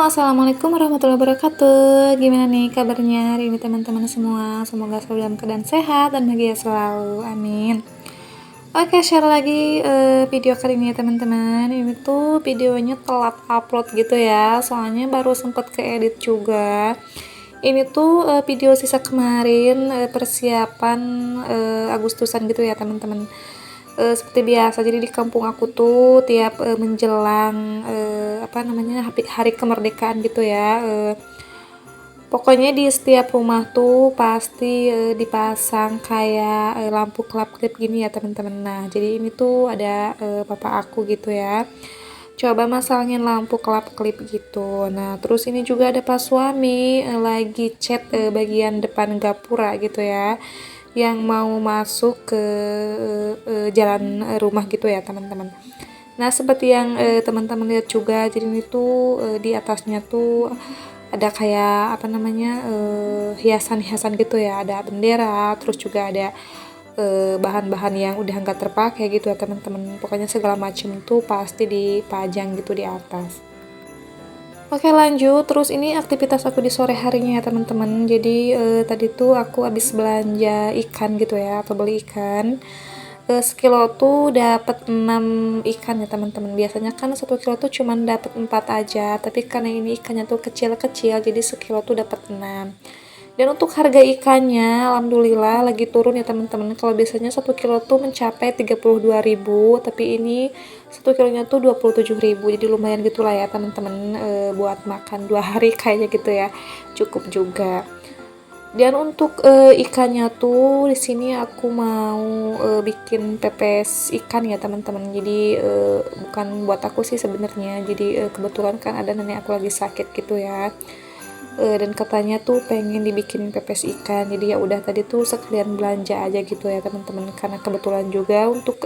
Assalamualaikum warahmatullahi wabarakatuh. Gimana nih kabarnya hari ini teman-teman semua? Semoga selalu dalam keadaan sehat dan bahagia selalu. Amin. Oke, share lagi video kali ini ya teman-teman. Ini tuh videonya telat upload gitu ya. Soalnya baru sempet keedit juga. Ini tuh video sisa kemarin persiapan Agustusan gitu ya teman-teman. Seperti biasa, jadi di kampung aku tuh tiap menjelang hari kemerdekaan gitu ya, pokoknya di setiap rumah tuh pasti dipasang kayak lampu kelap-kelip gini ya teman-teman. Nah jadi ini tuh ada papa aku gitu ya, coba masangin lampu kelap-kelip gitu. Nah terus ini juga ada pas suami lagi cat bagian depan gapura gitu ya, yang mau masuk ke jalan rumah gitu ya teman-teman. Nah seperti yang teman-teman lihat juga, jadi ini tuh di atasnya tuh ada kayak hiasan-hiasan gitu ya, ada bendera, terus juga ada bahan-bahan yang udah nggak terpakai gitu ya teman-teman. Pokoknya segala macam tuh pasti dipajang gitu di atas. Oke lanjut, terus ini aktivitas aku di sore harinya ya teman-teman. Jadi tadi tuh aku habis belanja ikan gitu ya, atau beli ikan. Sekilo tuh dapat 6 ikan ya teman-teman. Biasanya kan 1 kilo tuh cuman dapat 4 aja, tapi karena ini ikannya tuh kecil-kecil jadi sekilo tuh dapat 6. Dan untuk harga ikannya alhamdulillah lagi turun ya teman-teman. Kalau biasanya 1 kilo tuh mencapai 32.000, tapi ini 1 kilonya tuh 27.000. Jadi lumayan gitulah ya teman-teman, buat makan 2 hari kayaknya gitu ya. Cukup juga. Dan untuk ikannya tuh di sini aku mau bikin pepes ikan ya teman-teman. Jadi bukan buat aku sih sebenarnya. Jadi kebetulan kan ada nenek aku lagi sakit gitu ya. Dan katanya tuh pengen dibikin pepes ikan, jadi ya udah tadi tuh sekalian belanja aja gitu ya teman-teman, karena kebetulan juga untuk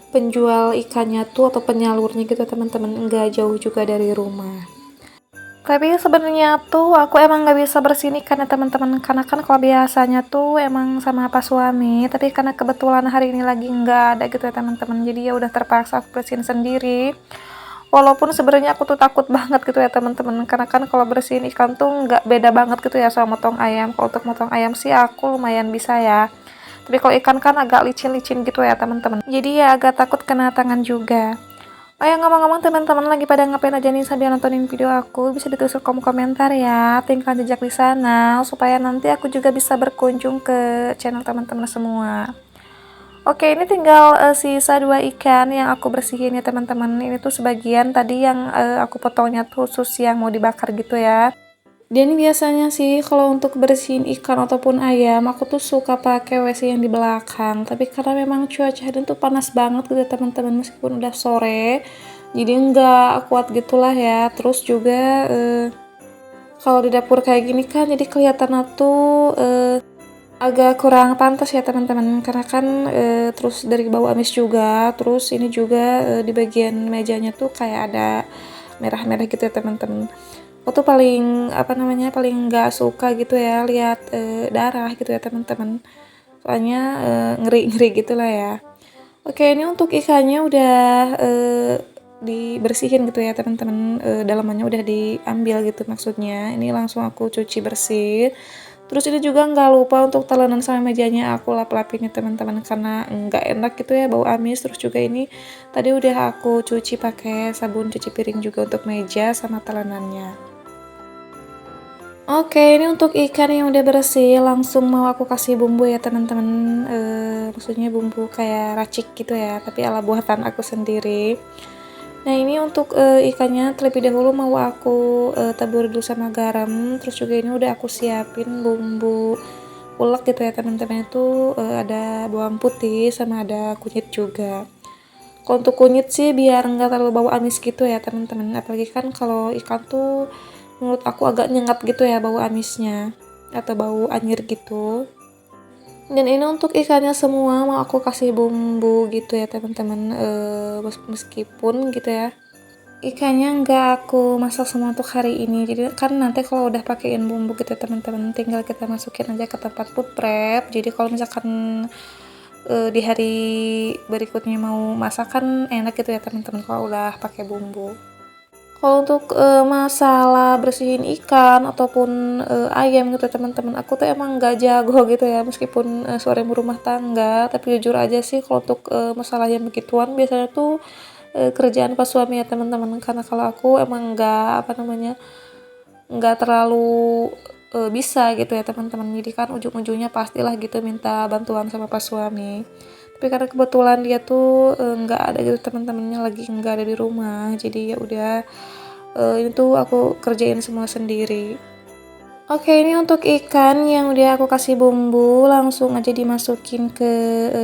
penjual ikannya tuh atau penyalurnya gitu teman-teman nggak jauh juga dari rumah. Tapi sebenarnya tuh aku emang nggak bisa bersihin ikan ya teman-teman, karena kan kalau biasanya tuh emang sama pas suami, tapi karena kebetulan hari ini lagi nggak ada gitu ya teman-teman, jadi ya udah terpaksa aku bersihin sendiri. Walaupun sebenarnya aku tuh takut banget gitu ya teman-teman, karena kan kalau bersihin ikan tuh nggak beda banget gitu ya sama motong ayam. Kalau untuk motong ayam sih aku lumayan bisa ya, tapi kalau ikan kan agak licin-licin gitu ya teman-teman, jadi ya agak takut kena tangan juga. Oh ya, ngomong-ngomong teman-teman lagi pada ngapain aja nih sambil nontonin video aku? Bisa ditulis kolom komentar ya, tinggal jejak di sana supaya nanti aku juga bisa berkunjung ke channel teman-teman semua. Oke, ini tinggal sisa 2 ikan yang aku bersihin ya teman-teman. Ini tuh sebagian tadi yang aku potongnya tuh khusus yang mau dibakar gitu ya. Dan biasanya sih kalau untuk bersihin ikan ataupun ayam, aku tuh suka pakai WC yang di belakang. Tapi karena memang cuaca hari tuh panas banget gitu ya teman-teman, meskipun udah sore, jadi nggak kuat gitulah ya. Terus juga kalau di dapur kayak gini kan, jadi kelihatan tuh agak kurang pantas ya teman-teman, karena kan terus dari bau amis juga. Terus ini juga di bagian mejanya tuh kayak ada merah-merah gitu ya teman-teman. Aku tuh paling nggak suka gitu ya lihat darah gitu ya teman-teman, soalnya ngeri-ngeri gitulah ya. Oke, ini untuk ikannya udah dibersihin gitu ya teman-teman, dalamannya udah diambil gitu maksudnya. Ini langsung aku cuci bersih. Terus ini juga nggak lupa untuk talenan sama mejanya aku lap-lapin ya teman-teman, karena nggak enak gitu ya bau amis. Terus juga ini tadi udah aku cuci pakai sabun cuci piring juga untuk meja sama talenannya. Oke, ini untuk ikan yang udah bersih, langsung mau aku kasih bumbu ya teman-teman. Maksudnya bumbu kayak racik gitu ya, tapi ala buatan aku sendiri. Nah ini untuk ikannya terlebih dahulu mau aku taburi dulu sama garam. Terus juga ini udah aku siapin bumbu ulek gitu ya teman-teman. Itu ada bawang putih sama ada kunyit juga. Kalau untuk kunyit sih biar nggak terlalu bau amis gitu ya teman-teman. Apalagi kan kalau ikan tuh menurut aku agak nyengat gitu ya bau amisnya, atau bau anyir gitu. Dan ini untuk ikannya semua mau aku kasih bumbu gitu ya teman-teman, meskipun gitu ya ikannya nggak aku masak semua untuk hari ini, jadi kan nanti kalau udah pakein bumbu gitu ya teman-teman, tinggal kita masukin aja ke tempat food prep. Jadi kalau misalkan di hari berikutnya mau masak kan enak gitu ya teman-teman kalau udah pakai bumbu. Kalau untuk masalah bersihin ikan ataupun ayam gitu teman-teman, aku tuh emang nggak jago gitu ya meskipun seorang ibu rumah tangga, tapi jujur aja sih kalau untuk masalah yang begituan biasanya tuh kerjaan pas suami ya teman-teman, karena kalau aku emang nggak apa namanya nggak terlalu bisa gitu ya teman-teman, jadi kan ujung-ujungnya pastilah gitu minta bantuan sama pas suami. Tapi karena kebetulan dia tuh nggak ada gitu teman-temannya, lagi nggak ada di rumah, jadi ya udah ini tuh aku kerjain semua sendiri. Oke, ini untuk ikan yang udah aku kasih bumbu, langsung aja dimasukin ke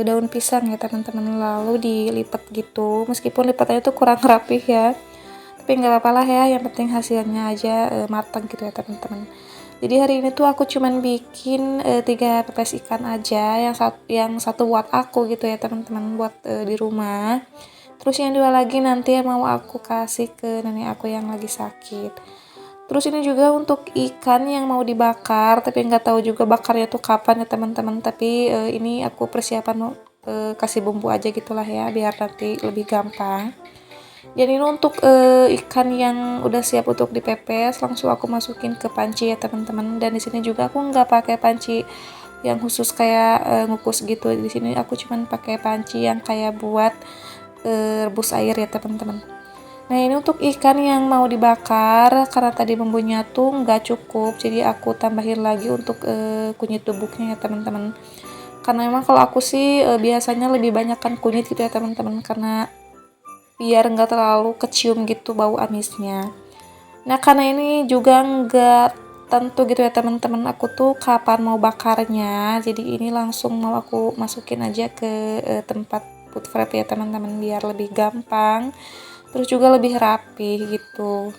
daun pisang ya teman-teman, lalu dilipat gitu, meskipun lipatannya tuh kurang rapih ya, tapi nggak apa-apa lah ya, yang penting hasilnya aja matang gitu ya teman-teman. Jadi hari ini tuh aku cuman bikin 3 pepes ikan aja, yang satu buat aku gitu ya teman-teman, buat di rumah. Terus yang 2 lagi nanti yang mau aku kasih ke nenek aku yang lagi sakit. Terus ini juga untuk ikan yang mau dibakar, tapi nggak tahu juga bakarnya tuh kapan ya teman-teman. Tapi ini aku persiapan kasih bumbu aja gitulah ya, biar nanti lebih gampang. Jadi ini untuk ikan yang udah siap untuk dipepes, langsung aku masukin ke panci ya teman-teman. Dan di sini juga aku nggak pakai panci yang khusus kayak ngukus gitu. Di sini aku cuman pakai panci yang kayak buat rebus air ya teman-teman. Nah ini untuk ikan yang mau dibakar, karena tadi bumbunya tuh nggak cukup, jadi aku tambahin lagi untuk kunyit bubuknya ya teman-teman. Karena memang kalau aku sih biasanya lebih banyak kan kunyit gitu ya teman-teman, karena biar nggak terlalu kecium gitu bau amisnya. Nah karena ini juga nggak tentu gitu ya teman-teman, aku tuh kapan mau bakarnya, jadi ini langsung mau aku masukin aja ke tempat food prep ya teman-teman, biar lebih gampang, terus juga lebih rapi gitu.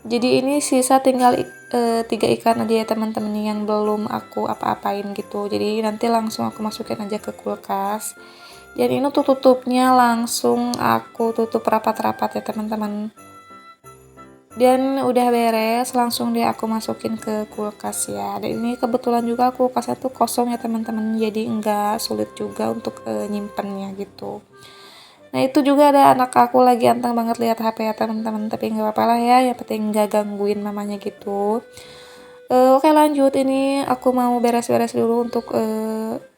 Jadi ini sisa tinggal 3 ikan aja ya teman-teman yang belum aku apa-apain gitu, jadi nanti langsung aku masukin aja ke kulkas. Dan ini tuh tutupnya langsung aku tutup rapat-rapat ya teman-teman. Dan udah beres, langsung deh aku masukin ke kulkas ya. Dan ini kebetulan juga kulkasnya tuh kosong ya teman-teman, jadi enggak sulit juga untuk nyimpennya gitu. Nah itu juga ada anak aku lagi anteng banget lihat HP ya teman-teman, tapi nggak apa-apa lah ya, yang penting nggak gangguin mamanya gitu. Oke lanjut, ini aku mau beres-beres dulu untuk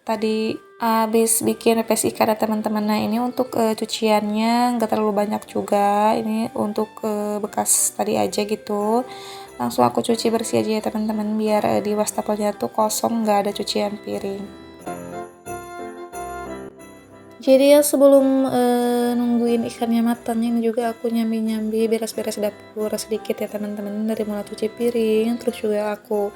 tadi habis bikin pepes ikan ya teman-teman. Nah ini untuk cuciannya nggak terlalu banyak juga, ini untuk bekas tadi aja gitu. Langsung aku cuci bersih aja ya teman-teman, biar di wastafelnya tuh kosong, nggak ada cucian piring. Jadi ya sebelum nungguin ikannya matang, ini juga aku nyambi-nyambi beres-beres dapur sedikit ya teman-teman, dari mulai cuci piring, terus juga aku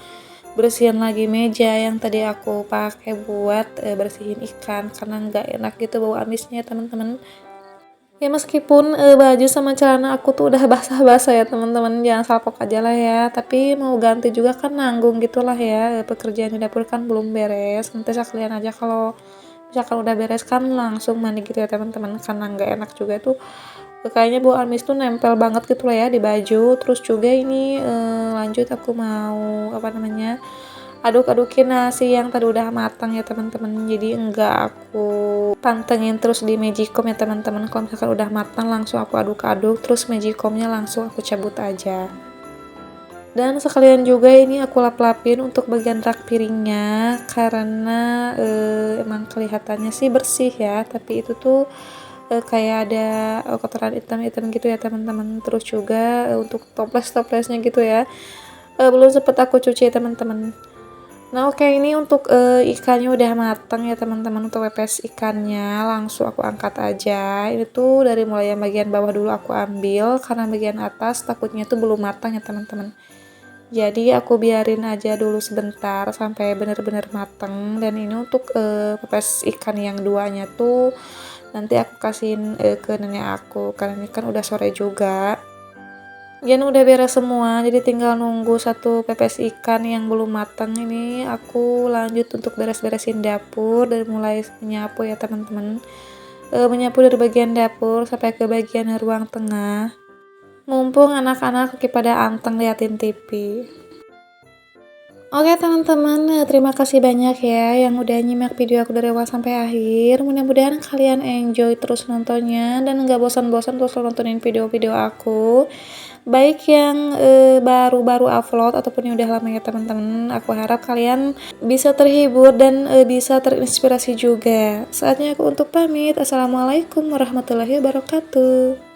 bersihin lagi meja yang tadi aku pakai buat bersihin ikan, karena nggak enak gitu bau amisnya ya teman-teman. Ya meskipun baju sama celana aku tuh udah basah-basah ya teman-teman, jangan salpok aja lah ya, tapi mau ganti juga kan nanggung gitulah ya, pekerjaan di dapur kan belum beres, nanti sekalian aja kalau misalkan udah beres kan langsung mandi gitu ya teman-teman, karena nggak enak juga tuh kayaknya bau amis tuh nempel banget gitu lah ya di baju. Terus juga ini lanjut aku mau apa namanya aduk-adukin nasi yang tadi udah matang ya teman-teman, jadi enggak aku pantengin terus di magicom ya teman-teman, kalau misalkan udah matang langsung aku aduk-aduk, terus magicomnya langsung aku cabut aja. Dan sekalian juga ini aku lap-lapin untuk bagian rak piringnya, karena emang kelihatannya sih bersih ya, tapi itu tuh kayak ada kotoran hitam-hitam gitu ya teman-teman. Terus juga untuk toples-toplesnya gitu ya, belum sempet aku cuci ya teman-teman. Nah oke, ini untuk ikannya udah matang ya teman-teman, untuk pepes ikannya langsung aku angkat aja. Ini tuh dari mulai yang bagian bawah dulu aku ambil, karena bagian atas takutnya tuh belum matang ya teman-teman. Jadi aku biarin aja dulu sebentar sampai bener-bener mateng. Dan ini untuk pepes ikan yang duanya tuh nanti aku kasihin ke nenek aku, karena ini kan udah sore juga. Dan udah beres semua, jadi tinggal nunggu satu pepes ikan yang belum matang. Ini aku lanjut untuk beres-beresin dapur dari mulai menyapu ya teman-teman. Menyapu dari bagian dapur sampai ke bagian ruang tengah. Mumpung anak-anak lagi pada anteng liatin TV. Oke teman-teman, terima kasih banyak ya yang udah nyimak video aku dari awal sampai akhir. Mudah-mudahan kalian enjoy terus nontonnya dan nggak bosan-bosan terus nontonin video-video aku. Baik yang baru-baru upload ataupun yang udah lama ya teman-teman. Aku harap kalian bisa terhibur dan bisa terinspirasi juga. Saatnya aku untuk pamit. Assalamualaikum warahmatullahi wabarakatuh.